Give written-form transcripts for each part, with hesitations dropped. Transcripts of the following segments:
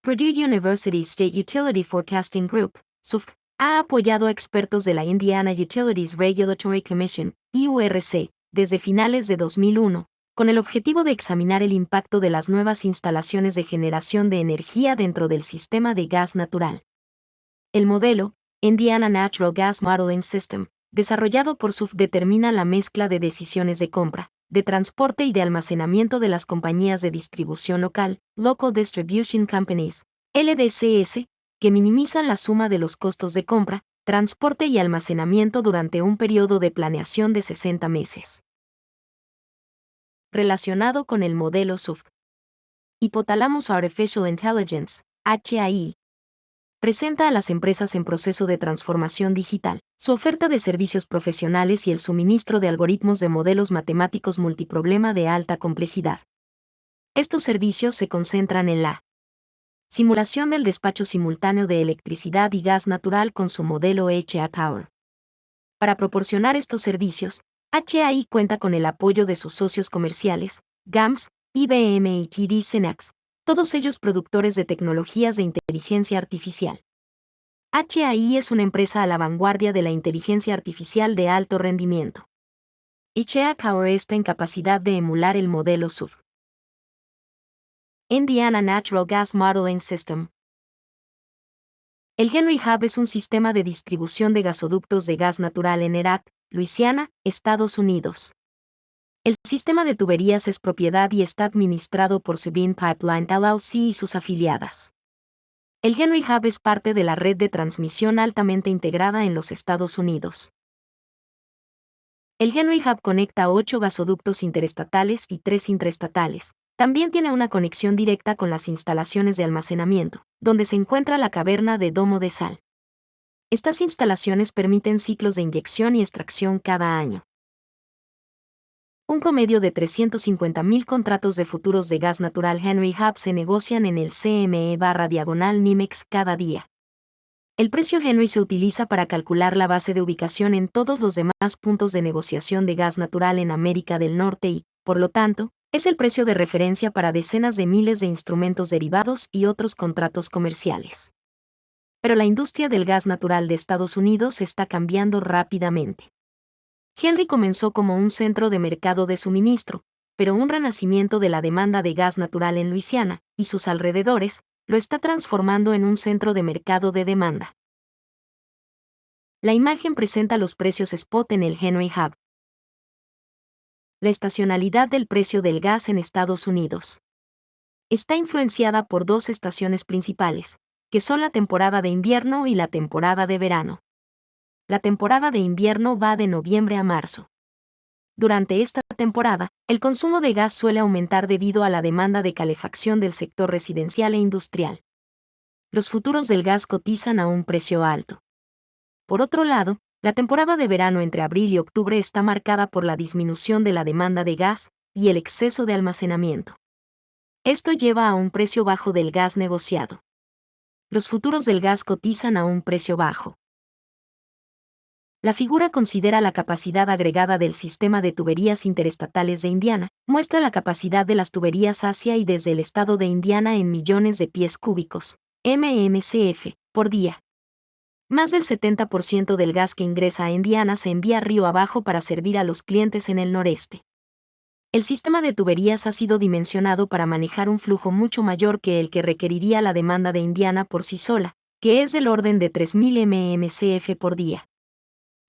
Purdue University State Utility Forecasting Group, SUFC, ha apoyado a expertos de la Indiana Utilities Regulatory Commission, IURC, desde finales de 2001, con el objetivo de examinar el impacto de las nuevas instalaciones de generación de energía dentro del sistema de gas natural. El modelo, Indiana Natural Gas Modeling System, desarrollado por SUFC, determina la mezcla de decisiones de compra, de transporte y de almacenamiento de las compañías de distribución local, Local Distribution Companies, LDCs, que minimizan la suma de los costos de compra, transporte y almacenamiento durante un periodo de planeación de 60 meses. Relacionado con el modelo SUFC. Hypothalamus Artificial Intelligence, HAI, presenta a las empresas en proceso de transformación digital su oferta de servicios profesionales y el suministro de algoritmos de modelos matemáticos multiproblema de alta complejidad. Estos servicios se concentran en la simulación del despacho simultáneo de electricidad y gas natural con su modelo HA Power. Para proporcionar estos servicios, HAI cuenta con el apoyo de sus socios comerciales, GAMS, IBM y TD SYNNEX, todos ellos productores de tecnologías de inteligencia artificial. HAI es una empresa a la vanguardia de la inteligencia artificial de alto rendimiento. HA Power está en capacidad de emular el modelo SUFC. Indiana Natural Gas Modeling System. El Henry Hub es un sistema de distribución de gasoductos de gas natural en Erath, Luisiana, Estados Unidos. El sistema de tuberías es propiedad y está administrado por Sabine Pipeline LLC y sus afiliadas. El Henry Hub es parte de la red de transmisión altamente integrada en los Estados Unidos. El Henry Hub conecta 8 gasoductos interestatales y 3 intraestatales. También tiene una conexión directa con las instalaciones de almacenamiento, donde se encuentra la caverna de Domo de Sal. Estas instalaciones permiten ciclos de inyección y extracción cada año. Un promedio de 350.000 contratos de futuros de gas natural Henry Hub se negocian en el CME/NYMEX cada día. El precio Henry se utiliza para calcular la base de ubicación en todos los demás puntos de negociación de gas natural en América del Norte y, por lo tanto, es el precio de referencia para decenas de miles de instrumentos derivados y otros contratos comerciales. Pero la industria del gas natural de Estados Unidos está cambiando rápidamente. Henry comenzó como un centro de mercado de suministro, pero un renacimiento de la demanda de gas natural en Luisiana y sus alrededores lo está transformando en un centro de mercado de demanda. La imagen presenta los precios spot en el Henry Hub. La estacionalidad del precio del gas en Estados Unidos está influenciada por 2 estaciones principales, que son la temporada de invierno y la temporada de verano. La temporada de invierno va de noviembre a marzo. Durante esta temporada, el consumo de gas suele aumentar debido a la demanda de calefacción del sector residencial e industrial. Los futuros del gas cotizan a un precio alto. Por otro lado, la temporada de verano entre abril y octubre está marcada por la disminución de la demanda de gas y el exceso de almacenamiento. Esto lleva a un precio bajo del gas negociado. Los futuros del gas cotizan a un precio bajo. La figura considera la capacidad agregada del sistema de tuberías interestatales de Indiana, muestra la capacidad de las tuberías hacia y desde el estado de Indiana en millones de pies cúbicos, MMCF, por día. Más del 70% del gas que ingresa a Indiana se envía río abajo para servir a los clientes en el noreste. El sistema de tuberías ha sido dimensionado para manejar un flujo mucho mayor que el que requeriría la demanda de Indiana por sí sola, que es del orden de 3.000 MMCF por día.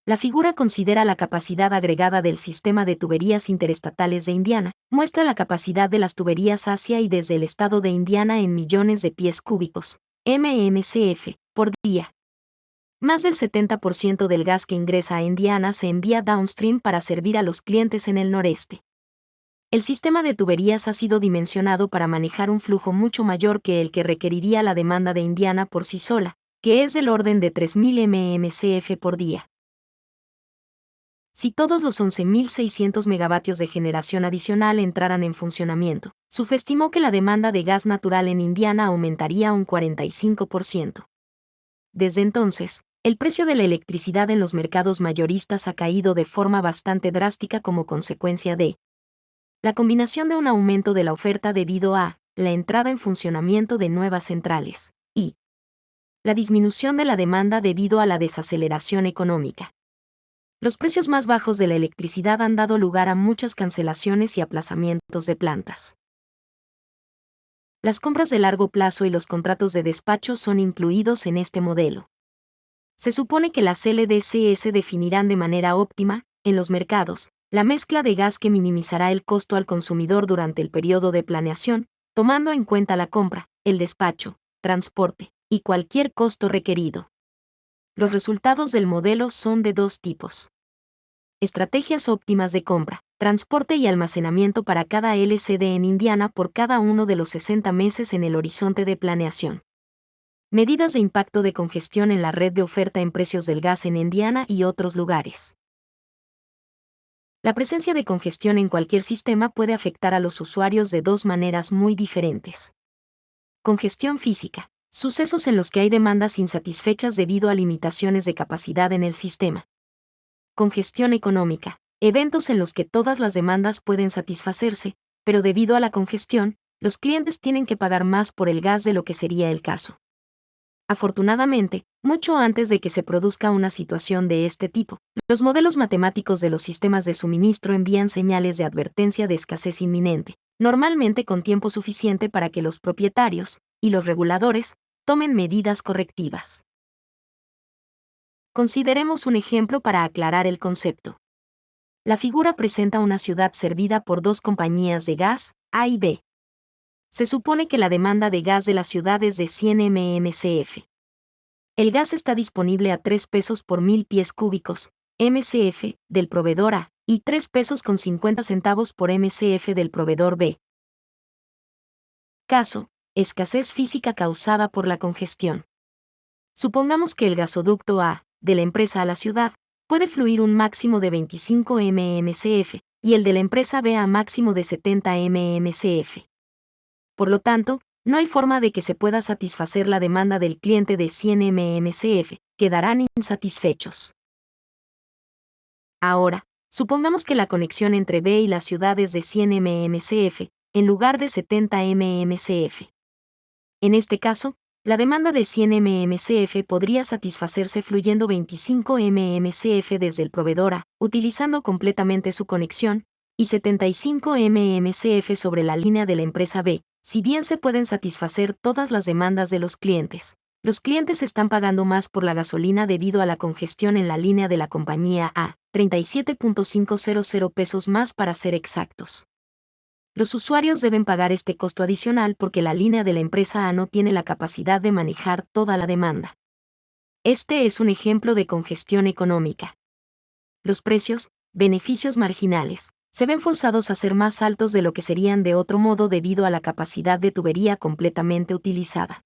La figura considera la capacidad agregada del sistema de tuberías interestatales de Indiana, muestra la capacidad de las tuberías hacia y desde el estado de Indiana en millones de pies cúbicos, MMCF, por día. Más del 70% del gas que ingresa a Indiana se envía downstream para servir a los clientes en el noreste. El sistema de tuberías ha sido dimensionado para manejar un flujo mucho mayor que el que requeriría la demanda de Indiana por sí sola, que es del orden de 3.000 MMCF por día. Si todos los 11.600 megavatios de generación adicional entraran en funcionamiento, SUFC estimó que la demanda de gas natural en Indiana aumentaría un 45%. Desde entonces, el precio de la electricidad en los mercados mayoristas ha caído de forma bastante drástica como consecuencia de la combinación de un aumento de la oferta debido a la entrada en funcionamiento de nuevas centrales, y la disminución de la demanda debido a la desaceleración económica. Los precios más bajos de la electricidad han dado lugar a muchas cancelaciones y aplazamientos de plantas. Las compras de largo plazo y los contratos de despacho son incluidos en este modelo. Se supone que las LDCs definirán de manera óptima, en los mercados, la mezcla de gas que minimizará el costo al consumidor durante el periodo de planeación, tomando en cuenta la compra, el despacho, transporte y cualquier costo requerido. Los resultados del modelo son de dos tipos. Estrategias óptimas de compra, transporte y almacenamiento para cada LCD en Indiana por cada uno de los 60 meses en el horizonte de planeación. Medidas de impacto de congestión en la red de oferta en precios del gas en Indiana y otros lugares. La presencia de congestión en cualquier sistema puede afectar a los usuarios de dos maneras muy diferentes. Congestión física. Sucesos en los que hay demandas insatisfechas debido a limitaciones de capacidad en el sistema. Congestión económica. Eventos en los que todas las demandas pueden satisfacerse, pero debido a la congestión, los clientes tienen que pagar más por el gas de lo que sería el caso. Afortunadamente, mucho antes de que se produzca una situación de este tipo, los modelos matemáticos de los sistemas de suministro envían señales de advertencia de escasez inminente, normalmente con tiempo suficiente para que los propietarios y los reguladores tomen medidas correctivas. Consideremos un ejemplo para aclarar el concepto. La figura presenta una ciudad servida por dos compañías de gas, A y B. Se supone que la demanda de gas de la ciudad es de 100 mmcf. El gas está disponible a 3 pesos por 1000 pies cúbicos, MCF, del proveedor A, y 3 pesos con 50 centavos por MCF del proveedor B. Caso: escasez física causada por la congestión. Supongamos que el gasoducto A, de la empresa a la ciudad, puede fluir un máximo de 25 mmcf, y el de la empresa B a máximo de 70 mmcf. Por lo tanto, no hay forma de que se pueda satisfacer la demanda del cliente de 100 mmcf, quedarán insatisfechos. Ahora, supongamos que la conexión entre B y la ciudad es de 100 mmcf, en lugar de 70 mmcf. En este caso, la demanda de 100 mmcf podría satisfacerse fluyendo 25 mmcf desde el proveedor A, utilizando completamente su conexión, y 75 mmcf sobre la línea de la empresa B. Si bien se pueden satisfacer todas las demandas de los clientes están pagando más por la gasolina debido a la congestión en la línea de la compañía A, 37.500 pesos más para ser exactos. Los usuarios deben pagar este costo adicional porque la línea de la empresa A no tiene la capacidad de manejar toda la demanda. Este es un ejemplo de congestión económica. Los precios, beneficios marginales, se ven forzados a ser más altos de lo que serían de otro modo debido a la capacidad de tubería completamente utilizada.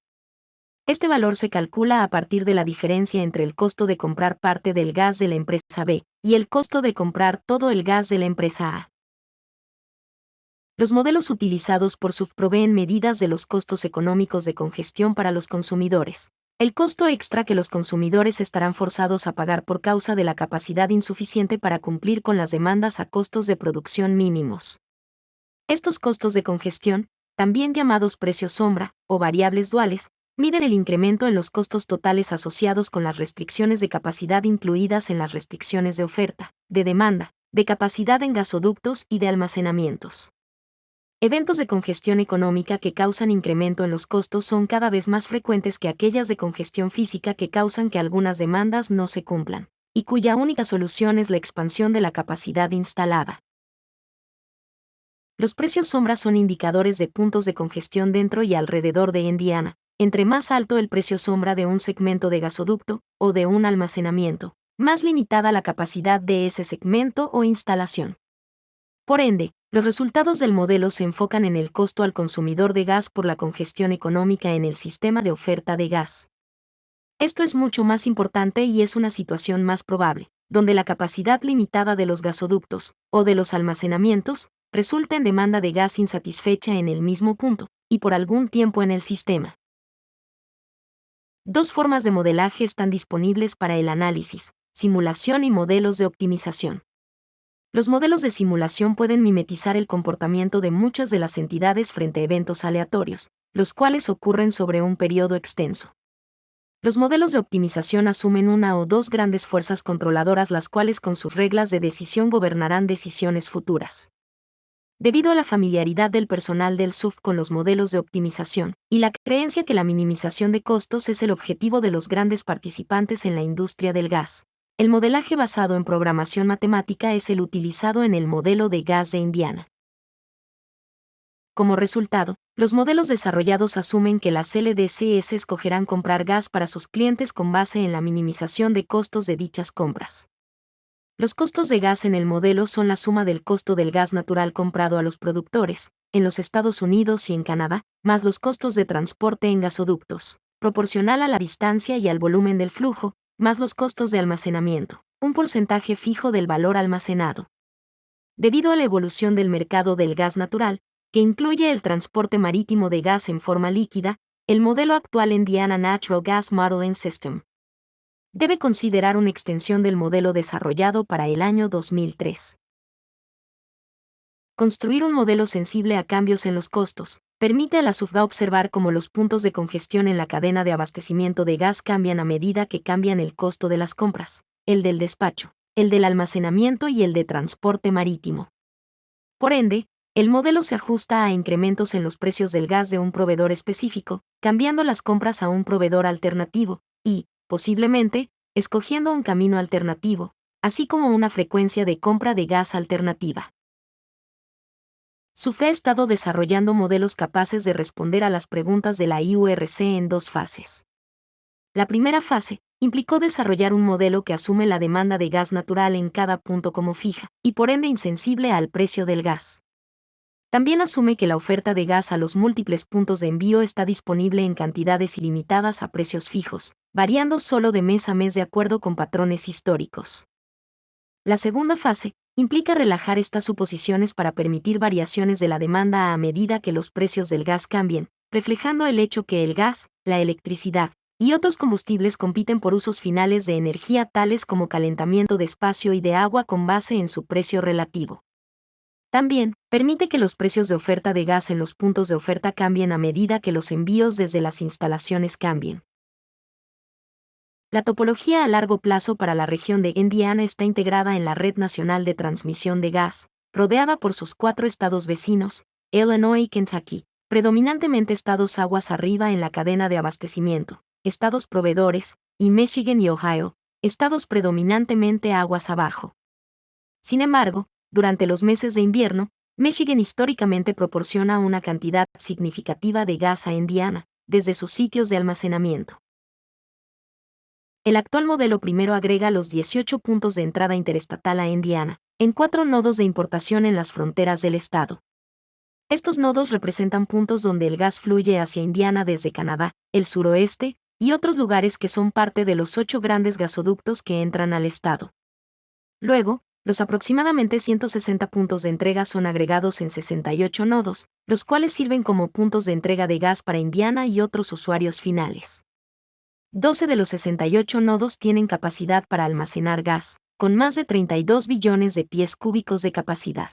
Este valor se calcula a partir de la diferencia entre el costo de comprar parte del gas de la empresa B y el costo de comprar todo el gas de la empresa A. Los modelos utilizados por SUF proveen medidas de los costos económicos de congestión para los consumidores. El costo extra que los consumidores estarán forzados a pagar por causa de la capacidad insuficiente para cumplir con las demandas a costos de producción mínimos. Estos costos de congestión, también llamados precios sombra o variables duales, miden el incremento en los costos totales asociados con las restricciones de capacidad incluidas en las restricciones de oferta, de demanda, de capacidad en gasoductos y de almacenamientos. Eventos de congestión económica que causan incremento en los costos son cada vez más frecuentes que aquellas de congestión física que causan que algunas demandas no se cumplan, y cuya única solución es la expansión de la capacidad instalada. Los precios sombra son indicadores de puntos de congestión dentro y alrededor de Indiana. Entre más alto el precio sombra de un segmento de gasoducto o de un almacenamiento, más limitada la capacidad de ese segmento o instalación. Por ende, los resultados del modelo se enfocan en el costo al consumidor de gas por la congestión económica en el sistema de oferta de gas. Esto es mucho más importante y es una situación más probable, donde la capacidad limitada de los gasoductos o de los almacenamientos resulta en demanda de gas insatisfecha en el mismo punto y por algún tiempo en el sistema. Dos formas de modelaje están disponibles para el análisis: simulación y modelos de optimización. Los modelos de simulación pueden mimetizar el comportamiento de muchas de las entidades frente a eventos aleatorios, los cuales ocurren sobre un periodo extenso. Los modelos de optimización asumen una o dos grandes fuerzas controladoras las cuales con sus reglas de decisión gobernarán decisiones futuras. Debido a la familiaridad del personal del SUF con los modelos de optimización, y la creencia que la minimización de costos es el objetivo de los grandes participantes en la industria del gas, el modelaje basado en programación matemática es el utilizado en el modelo de gas de Indiana. Como resultado, los modelos desarrollados asumen que las LDCs escogerán comprar gas para sus clientes con base en la minimización de costos de dichas compras. Los costos de gas en el modelo son la suma del costo del gas natural comprado a los productores, en los Estados Unidos y en Canadá, más los costos de transporte en gasoductos, proporcional a la distancia y al volumen del flujo, más los costos de almacenamiento, un porcentaje fijo del valor almacenado. Debido a la evolución del mercado del gas natural, que incluye el transporte marítimo de gas en forma líquida, el modelo actual Indiana Natural Gas Modeling System debe considerar una extensión del modelo desarrollado para el año 2003. Construir un modelo sensible a cambios en los costos permite a la SUFGA observar cómo los puntos de congestión en la cadena de abastecimiento de gas cambian a medida que cambian el costo de las compras, el del despacho, el del almacenamiento y el de transporte marítimo. Por ende, el modelo se ajusta a incrementos en los precios del gas de un proveedor específico, cambiando las compras a un proveedor alternativo, y, posiblemente, escogiendo un camino alternativo, así como una frecuencia de compra de gas alternativa. SUFGA ha estado desarrollando modelos capaces de responder a las preguntas de la IURC en dos fases. La primera fase implicó desarrollar un modelo que asume la demanda de gas natural en cada punto como fija, y por ende insensible al precio del gas. También asume que la oferta de gas a los múltiples puntos de envío está disponible en cantidades ilimitadas a precios fijos, variando solo de mes a mes de acuerdo con patrones históricos. La segunda fase implica relajar estas suposiciones para permitir variaciones de la demanda a medida que los precios del gas cambien, reflejando el hecho que el gas, la electricidad y otros combustibles compiten por usos finales de energía tales como calentamiento de espacio y de agua con base en su precio relativo. También permite que los precios de oferta de gas en los puntos de oferta cambien a medida que los envíos desde las instalaciones cambien. La topología a largo plazo para la región de Indiana está integrada en la Red Nacional de Transmisión de Gas, rodeada por sus 4 estados vecinos, Illinois y Kentucky, predominantemente estados aguas arriba en la cadena de abastecimiento, estados proveedores, y Michigan y Ohio, estados predominantemente aguas abajo. Sin embargo, durante los meses de invierno, Michigan históricamente proporciona una cantidad significativa de gas a Indiana, desde sus sitios de almacenamiento. El actual modelo primero agrega los 18 puntos de entrada interestatal a Indiana, en 4 nodos de importación en las fronteras del estado. Estos nodos representan puntos donde el gas fluye hacia Indiana desde Canadá, el suroeste, y otros lugares que son parte de los 8 grandes gasoductos que entran al estado. Luego, los aproximadamente 160 puntos de entrega son agregados en 68 nodos, los cuales sirven como puntos de entrega de gas para Indiana y otros usuarios finales. 12 de los 68 nodos tienen capacidad para almacenar gas, con más de 32 billones de pies cúbicos de capacidad.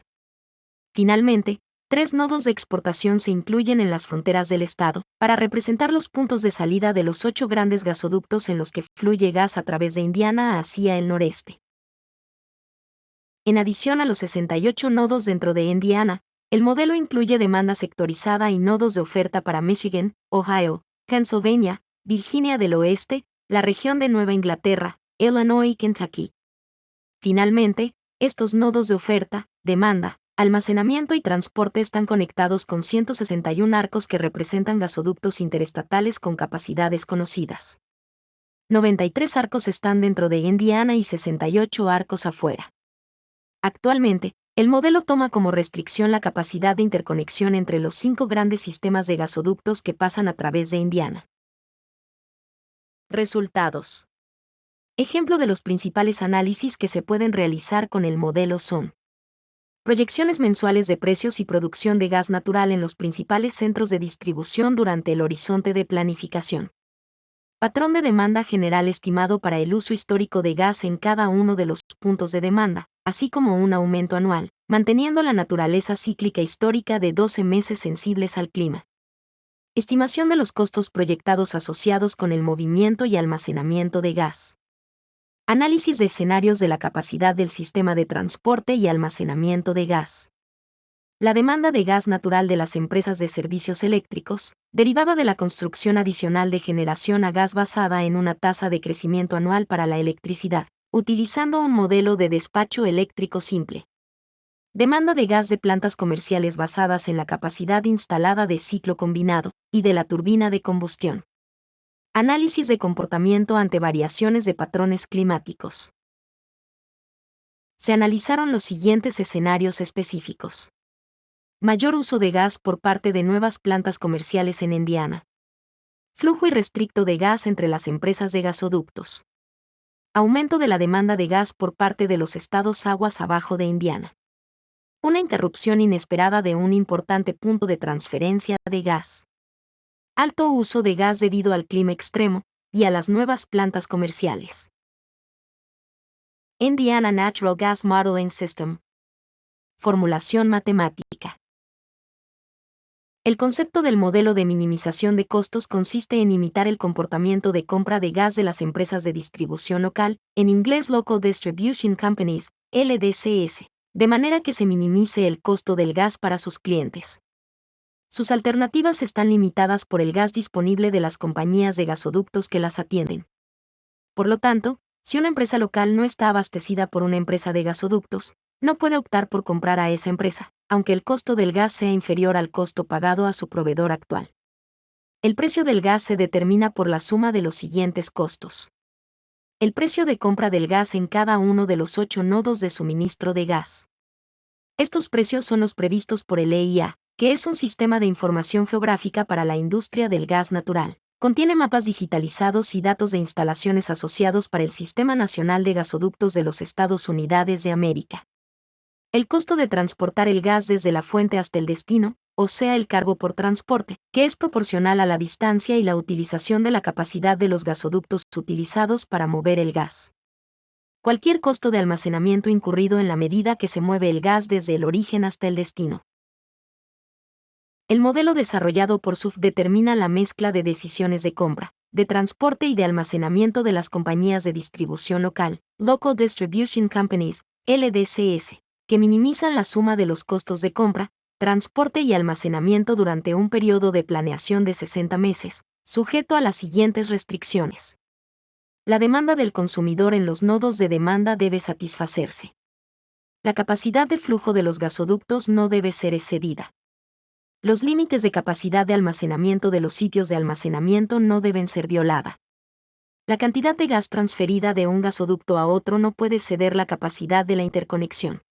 Finalmente, 3 nodos de exportación se incluyen en las fronteras del estado, para representar los puntos de salida de los 8 grandes gasoductos en los que fluye gas a través de Indiana hacia el noreste. En adición a los 68 nodos dentro de Indiana, el modelo incluye demanda sectorizada y nodos de oferta para Michigan, Ohio, Pennsylvania, Virginia del Oeste, la región de Nueva Inglaterra, Illinois y Kentucky. Finalmente, estos nodos de oferta, demanda, almacenamiento y transporte están conectados con 161 arcos que representan gasoductos interestatales con capacidades conocidas. 93 arcos están dentro de Indiana y 68 arcos afuera. Actualmente, el modelo toma como restricción la capacidad de interconexión entre los 5 grandes sistemas de gasoductos que pasan a través de Indiana. Resultados. Ejemplo de los principales análisis que se pueden realizar con el modelo son: proyecciones mensuales de precios y producción de gas natural en los principales centros de distribución durante el horizonte de planificación. Patrón de demanda general estimado para el uso histórico de gas en cada uno de los puntos de demanda, así como un aumento anual, manteniendo la naturaleza cíclica histórica de 12 meses sensibles al clima. Estimación de los costos proyectados asociados con el movimiento y almacenamiento de gas. Análisis de escenarios de la capacidad del sistema de transporte y almacenamiento de gas. La demanda de gas natural de las empresas de servicios eléctricos, derivada de la construcción adicional de generación a gas basada en una tasa de crecimiento anual para la electricidad, utilizando un modelo de despacho eléctrico simple. Demanda de gas de plantas comerciales basadas en la capacidad instalada de ciclo combinado y de la turbina de combustión. Análisis de comportamiento ante variaciones de patrones climáticos. Se analizaron los siguientes escenarios específicos. Mayor uso de gas por parte de nuevas plantas comerciales en Indiana. Flujo irrestricto de gas entre las empresas de gasoductos. Aumento de la demanda de gas por parte de los estados aguas abajo de Indiana. Una interrupción inesperada de un importante punto de transferencia de gas. Alto uso de gas debido al clima extremo y a las nuevas plantas comerciales. Indiana Natural Gas Modeling System. Formulación matemática. El concepto del modelo de minimización de costos consiste en imitar el comportamiento de compra de gas de las empresas de distribución local, en inglés Local Distribution Companies, LDCs, de manera que se minimice el costo del gas para sus clientes. Sus alternativas están limitadas por el gas disponible de las compañías de gasoductos que las atienden. Por lo tanto, si una empresa local no está abastecida por una empresa de gasoductos, no puede optar por comprar a esa empresa, aunque el costo del gas sea inferior al costo pagado a su proveedor actual. El precio del gas se determina por la suma de los siguientes costos. El precio de compra del gas en cada uno de los 8 nodos de suministro de gas. Estos precios son los previstos por el EIA, que es un sistema de información geográfica para la industria del gas natural. Contiene mapas digitalizados y datos de instalaciones asociados para el Sistema Nacional de Gasoductos de los Estados Unidos de América. El costo de transportar el gas desde la fuente hasta el destino, o sea el cargo por transporte, que es proporcional a la distancia y la utilización de la capacidad de los gasoductos utilizados para mover el gas. Cualquier costo de almacenamiento incurrido en la medida que se mueve el gas desde el origen hasta el destino. El modelo desarrollado por SUF determina la mezcla de decisiones de compra, de transporte y de almacenamiento de las compañías de distribución local, Local Distribution Companies, LDCs, que minimizan la suma de los costos de compra, transporte y almacenamiento durante un periodo de planeación de 60 meses, sujeto a las siguientes restricciones. La demanda del consumidor en los nodos de demanda debe satisfacerse. La capacidad de flujo de los gasoductos no debe ser excedida. Los límites de capacidad de almacenamiento de los sitios de almacenamiento no deben ser violada. La cantidad de gas transferida de un gasoducto a otro no puede exceder la capacidad de la interconexión.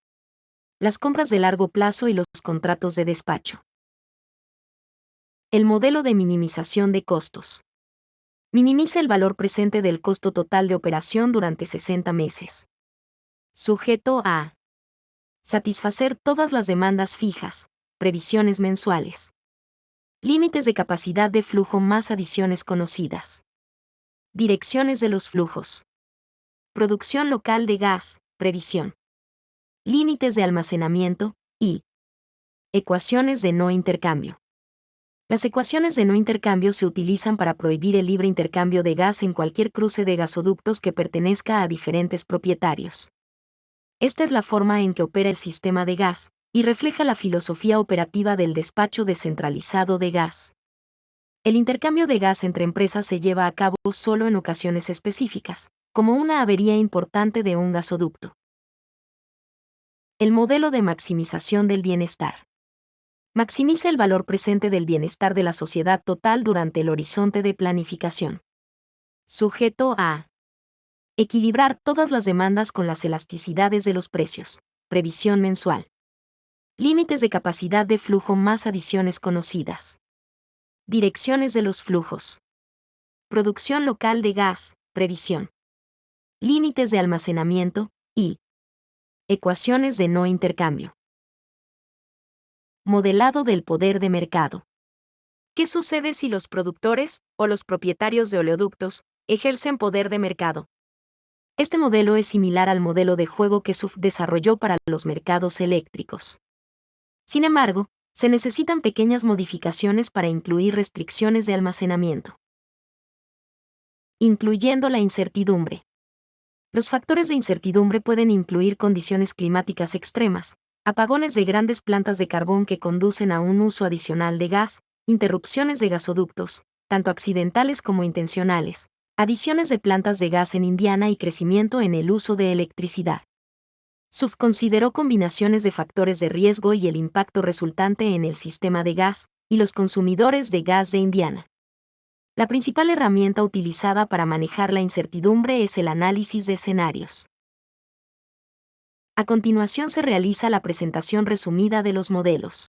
Las compras de largo plazo y los contratos de despacho. El modelo de minimización de costos. Minimiza el valor presente del costo total de operación durante 60 meses. Sujeto a satisfacer todas las demandas fijas, previsiones mensuales. Límites de capacidad de flujo más adiciones conocidas. Direcciones de los flujos. Producción local de gas, previsión. Límites de almacenamiento, y ecuaciones de no intercambio. Las ecuaciones de no intercambio se utilizan para prohibir el libre intercambio de gas en cualquier cruce de gasoductos que pertenezca a diferentes propietarios. Esta es la forma en que opera el sistema de gas, y refleja la filosofía operativa del despacho descentralizado de gas. El intercambio de gas entre empresas se lleva a cabo solo en ocasiones específicas, como una avería importante de un gasoducto. El modelo de maximización del bienestar. Maximiza el valor presente del bienestar de la sociedad total durante el horizonte de planificación. Sujeto a equilibrar todas las demandas con las elasticidades de los precios. Previsión mensual. Límites de capacidad de flujo más adiciones conocidas. Direcciones de los flujos. Producción local de gas, previsión. Límites de almacenamiento, y ecuaciones de no intercambio. Modelado del poder de mercado. ¿Qué sucede si los productores, o los propietarios de oleoductos, ejercen poder de mercado? Este modelo es similar al modelo de juego que SUF desarrolló para los mercados eléctricos. Sin embargo, se necesitan pequeñas modificaciones para incluir restricciones de almacenamiento. Incluyendo la incertidumbre. Los factores de incertidumbre pueden incluir condiciones climáticas extremas, apagones de grandes plantas de carbón que conducen a un uso adicional de gas, interrupciones de gasoductos, tanto accidentales como intencionales, adiciones de plantas de gas en Indiana y crecimiento en el uso de electricidad. SUF consideró combinaciones de factores de riesgo y el impacto resultante en el sistema de gas y los consumidores de gas de Indiana. La principal herramienta utilizada para manejar la incertidumbre es el análisis de escenarios. A continuación se realiza la presentación resumida de los modelos.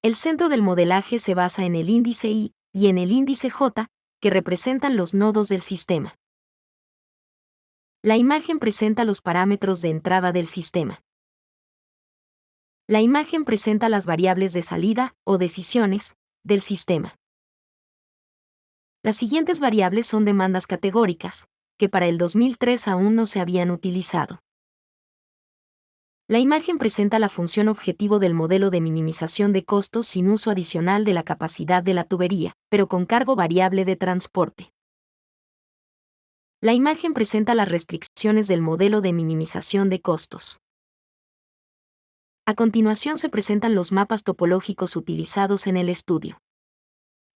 El centro del modelaje se basa en el índice I y en el índice J, que representan los nodos del sistema. La imagen presenta los parámetros de entrada del sistema. La imagen presenta las variables de salida, o decisiones, del sistema. Las siguientes variables son demandas categóricas, que para el 2003 aún no se habían utilizado. La imagen presenta la función objetivo del modelo de minimización de costos sin uso adicional de la capacidad de la tubería, pero con cargo variable de transporte. La imagen presenta las restricciones del modelo de minimización de costos. A continuación se presentan los mapas topológicos utilizados en el estudio.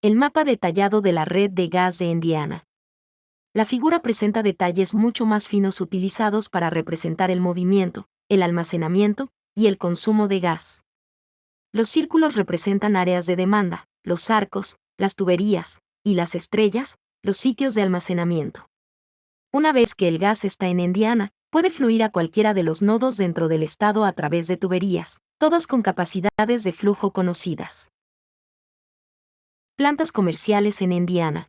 El mapa detallado de la red de gas de Indiana. La figura presenta detalles mucho más finos utilizados para representar el movimiento, el almacenamiento y el consumo de gas. Los círculos representan áreas de demanda, los arcos, las tuberías, y las estrellas, los sitios de almacenamiento. Una vez que el gas está en Indiana, puede fluir a cualquiera de los nodos dentro del estado a través de tuberías, todas con capacidades de flujo conocidas. Plantas comerciales en Indiana.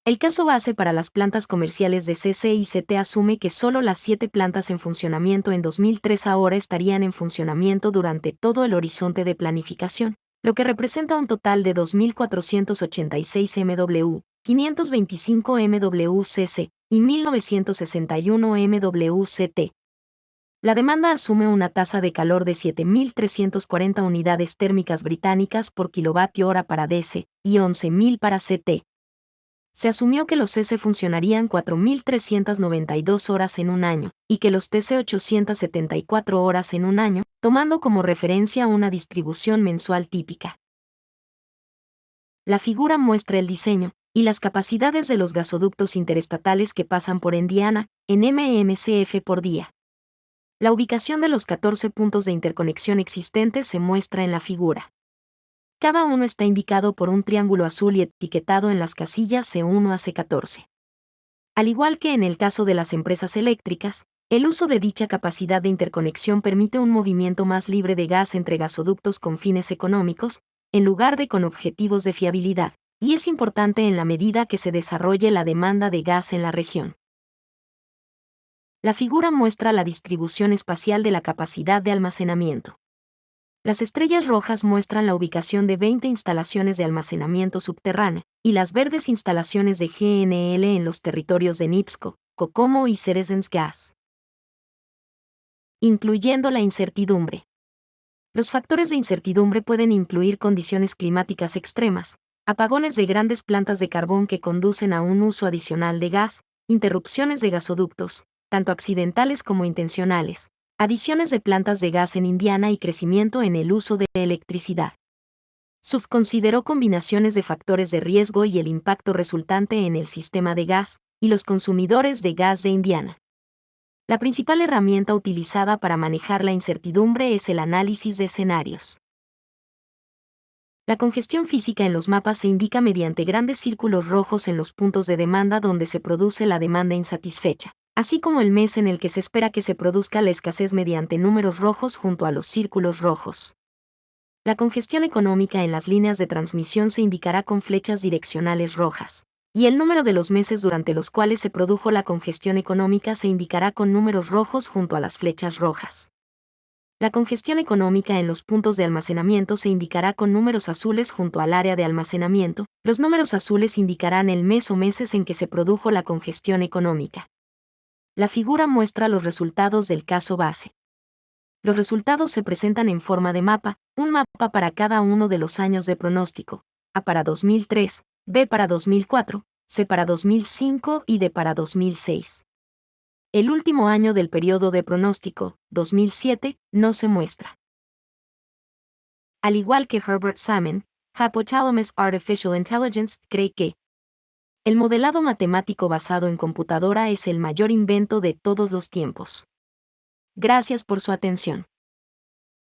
El caso base para las plantas comerciales de CC y CT asume que solo las 7 plantas en funcionamiento en 2003 ahora estarían en funcionamiento durante todo el horizonte de planificación, lo que representa un total de 2.486 MW, 525 MWCC y 1.961 MWCT. La demanda asume una tasa de calor de 7.340 unidades térmicas británicas por kilovatio hora para DC y 11.000 para CT. Se asumió que los CC funcionarían 4.392 horas en un año, y que los TC 874 horas en un año, tomando como referencia una distribución mensual típica. La figura muestra el diseño y las capacidades de los gasoductos interestatales que pasan por Indiana, en MMCF por día. La ubicación de los 14 puntos de interconexión existentes se muestra en la figura. Cada uno está indicado por un triángulo azul y etiquetado en las casillas C1 a C14. Al igual que en el caso de las empresas eléctricas, el uso de dicha capacidad de interconexión permite un movimiento más libre de gas entre gasoductos con fines económicos, en lugar de con objetivos de fiabilidad, y es importante en la medida que se desarrolle la demanda de gas en la región. La figura muestra la distribución espacial de la capacidad de almacenamiento. Las estrellas rojas muestran la ubicación de 20 instalaciones de almacenamiento subterráneo, y las verdes instalaciones de GNL en los territorios de NIPSCO, Kokomo y Citizens Gas. Incluyendo la incertidumbre. Los factores de incertidumbre pueden incluir condiciones climáticas extremas, apagones de grandes plantas de carbón que conducen a un uso adicional de gas, interrupciones de gasoductos, tanto accidentales como intencionales, adiciones de plantas de gas en Indiana y crecimiento en el uso de electricidad. SUF consideró combinaciones de factores de riesgo y el impacto resultante en el sistema de gas y los consumidores de gas de Indiana. La principal herramienta utilizada para manejar la incertidumbre es el análisis de escenarios. La congestión física en los mapas se indica mediante grandes círculos rojos en los puntos de demanda donde se produce la demanda insatisfecha, así como el mes en el que se espera que se produzca la escasez mediante números rojos junto a los círculos rojos. La congestión económica en las líneas de transmisión se indicará con flechas direccionales rojas, y el número de los meses durante los cuales se produjo la congestión económica se indicará con números rojos junto a las flechas rojas. La congestión económica en los puntos de almacenamiento se indicará con números azules junto al área de almacenamiento. Los números azules indicarán el mes o meses en que se produjo la congestión económica. La figura muestra los resultados del caso base. Los resultados se presentan en forma de mapa, un mapa para cada uno de los años de pronóstico, A para 2003, B para 2004, C para 2005 y D para 2006. El último año del periodo de pronóstico, 2007, no se muestra. Al igual que Herbert Salmon, Hypothalamus Artificial Intelligence cree que el modelado matemático basado en computadora es el mayor invento de todos los tiempos. Gracias por su atención.